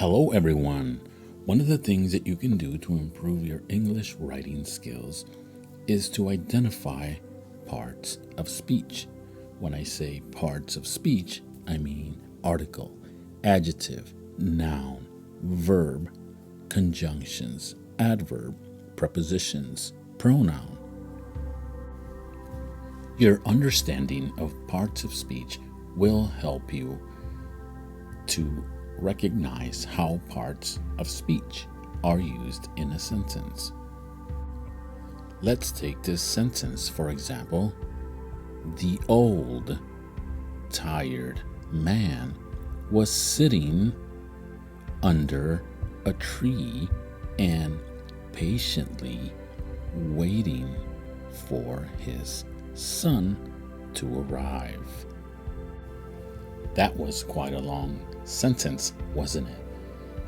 Hello, everyone. One of the things that you can do to improve your English writing skills is to identify parts of speech. When I say parts of speech, I mean article, adjective, noun, verb, conjunctions, adverb, prepositions, pronoun. Your understanding of parts of speech will help you to recognize how parts of speech are used in a sentence. Let's take this sentence, for example. The old, tired man was sitting under a tree and patiently waiting for his son to arrive. That was quite a long sentence, wasn't it?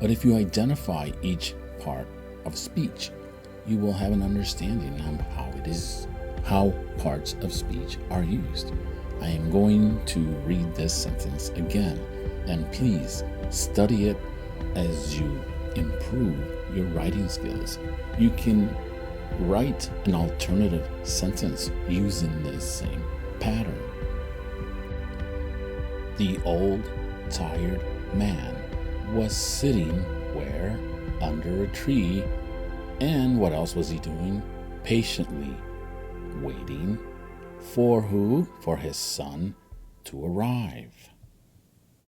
But if you identify each part of speech, you will have an understanding of how parts of speech are used. I am going to read this sentence again, and please study it as you improve your writing skills. You can write an alternative sentence using this same pattern. The old, tired man was sitting where? Under a tree. And what else was he doing? Patiently waiting for who? For his son to arrive.